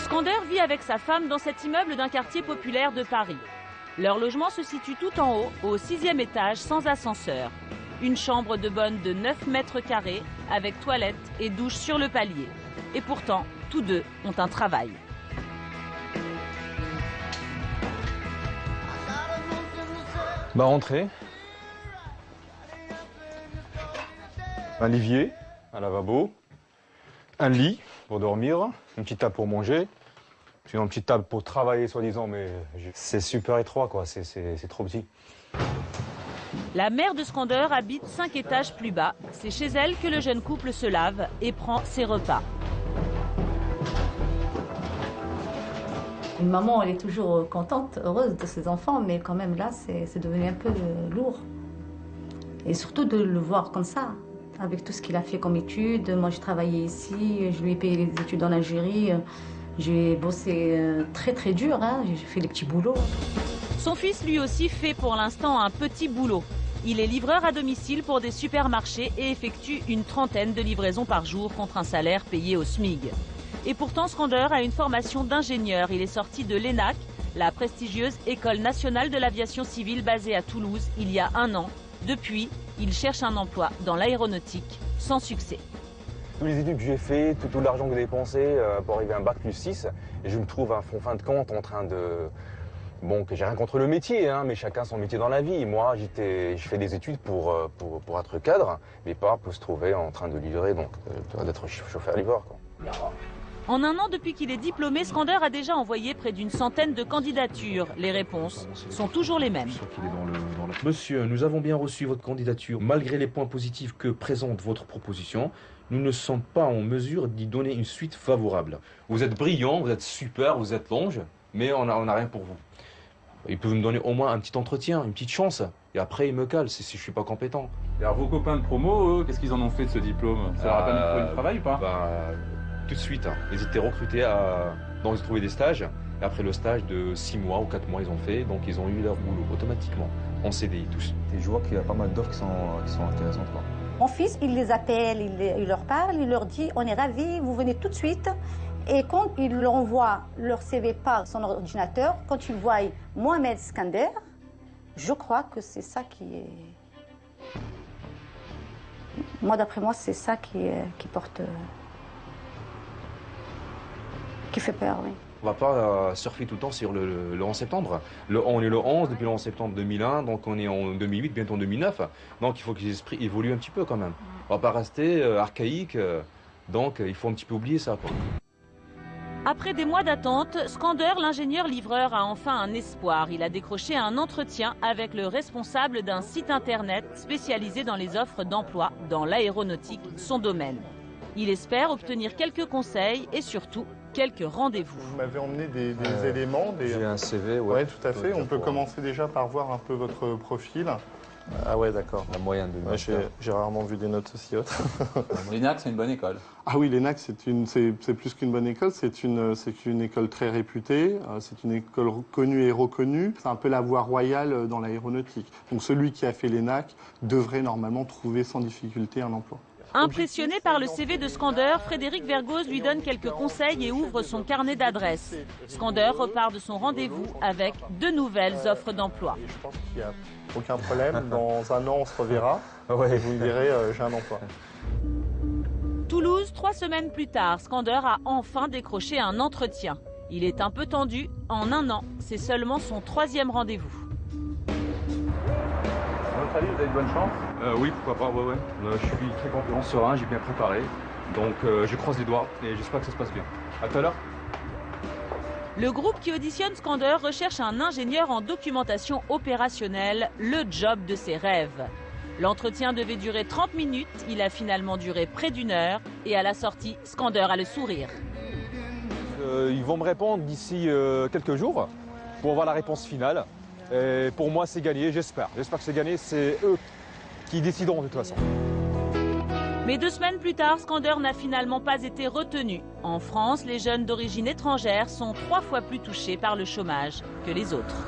Skander vit avec sa femme dans cet immeuble d'un quartier populaire de Paris. Leur logement se situe tout en haut, au 6e étage, sans ascenseur. Une chambre de bonne de 9 mètres carrés, avec toilette et douche sur le palier. Et pourtant, tous deux ont un travail. Rentrée. Un livier, un lavabo, un lit pour dormir, une petite table pour manger, sinon une petite table pour travailler soi-disant, mais c'est super étroit quoi, c'est trop petit. La mère de Skander habite 5 étages plus bas. C'est chez elle que le jeune couple se lave et prend ses repas. Une maman, elle est toujours contente, heureuse de ses enfants, mais quand même là, c'est devenu un peu lourd. Et surtout de le voir comme ça, avec tout ce qu'il a fait comme études. Moi, j'ai travaillé ici, je lui ai payé les études en Algérie. J'ai bossé très très dur, hein. J'ai fait des petits boulots. Son fils, lui aussi, fait pour l'instant un petit boulot. Il est livreur à domicile pour des supermarchés et effectue une 30aine de livraisons par jour contre un salaire payé au SMIG. Et pourtant, Skander a une formation d'ingénieur. Il est sorti de l'ENAC, la prestigieuse École nationale de l'aviation civile basée à Toulouse, il y a 1 an. Depuis, il cherche un emploi dans l'aéronautique, sans succès. Tous les études que j'ai fait, tout l'argent que j'ai dépensé pour arriver à un bac plus 6, et je me trouve en fin de compte en train de... Bon, que j'ai rien contre le métier, hein, mais chacun son métier dans la vie. Moi, je fais des études pour être cadre, mais pas pour se trouver en train de livrer, donc d'être chauffeur-livreur, quoi. En 1 an, depuis qu'il est diplômé, Skander a déjà envoyé près d'une centaine de candidatures. Les réponses sont toujours les mêmes. Monsieur, nous avons bien reçu votre candidature. Malgré les points positifs que présente votre proposition, nous ne sommes pas en mesure d'y donner une suite favorable. Vous êtes brillant, vous êtes super, vous êtes l'ange, mais on n'a rien pour vous. Ils peuvent me donner au moins un petit entretien, une petite chance. Et après, ils me calent si je ne suis pas compétent. Et alors, vos copains de promo, eux, qu'est-ce qu'ils en ont fait de ce diplôme? Ça leur a permis de trouver du travail ou pas? Tout de suite. Hein. Ils étaient recrutés donc ils ont trouvé des stages. Et après le stage de 6 mois ou 4 mois, ils ont fait. Donc, ils ont eu leur boulot automatiquement, en CDI tous. Et je vois qu'il y a pas mal d'offres qui sont intéressantes, quoi. Mon fils, il les appelle, il leur parle, il leur dit « on est ravis, vous venez tout de suite ». Et quand il leur envoie leur CV par son ordinateur, quand ils voient Mohamed Skander, je crois que c'est ça qui est... Moi, d'après moi, c'est ça qui porte... qui fait peur, oui. On va pas surfer tout le temps sur le 11 septembre. On est le 11 depuis le 11 septembre 2001, donc on est en 2008, bientôt en 2009. Donc il faut que les esprits évoluent un petit peu quand même. On va pas rester archaïque, donc il faut un petit peu oublier ça, quoi. Après des mois d'attente, Skander, l'ingénieur livreur, a enfin un espoir. Il a décroché un entretien avec le responsable d'un site internet spécialisé dans les offres d'emploi dans l'aéronautique, son domaine. Il espère obtenir quelques conseils et surtout quelques rendez-vous. Vous m'avez emmené des éléments. J'ai un CV, ouais. Oui, tout à fait. On peut commencer déjà par voir un peu votre profil. Ah ouais, d'accord. La moyenne de Ouais, j'ai rarement vu des notes aussi hautes. L'ENAC, c'est une bonne école. Ah oui, l'ENAC, c'est plus qu'une bonne école, c'est une école très réputée, c'est une école connue et reconnue. C'est un peu la voie royale dans l'aéronautique. Donc celui qui a fait l'ENAC devrait normalement trouver sans difficulté un emploi. Impressionné par le CV de Skander, Frédéric Vergoz lui donne quelques conseils et ouvre son carnet d'adresses. Skander repart de son rendez-vous avec de nouvelles offres d'emploi. Je pense qu'il n'y a aucun problème. Dans 1 an, on se reverra. Ouais. Et vous me direz, j'ai un emploi. Toulouse, 3 semaines plus tard, Skander a enfin décroché un entretien. Il est un peu tendu. En 1 an, c'est seulement son 3e rendez-vous. Salut, vous avez de bonne chance? Oui, pourquoi pas, ouais. Je suis très confiant, serein, j'ai bien préparé. Donc je croise les doigts et j'espère que ça se passe bien. À tout à l'heure. Le groupe qui auditionne Skander recherche un ingénieur en documentation opérationnelle, le job de ses rêves. L'entretien devait durer 30 minutes, il a finalement duré près d'1 heure et à la sortie, Skander a le sourire. Ils vont me répondre d'ici quelques jours pour avoir la réponse finale. Et pour moi, c'est gagné, j'espère. J'espère que c'est gagné, c'est eux qui décideront de toute façon. Mais 2 semaines plus tard, Skander n'a finalement pas été retenu. En France, les jeunes d'origine étrangère sont 3 fois plus touchés par le chômage que les autres.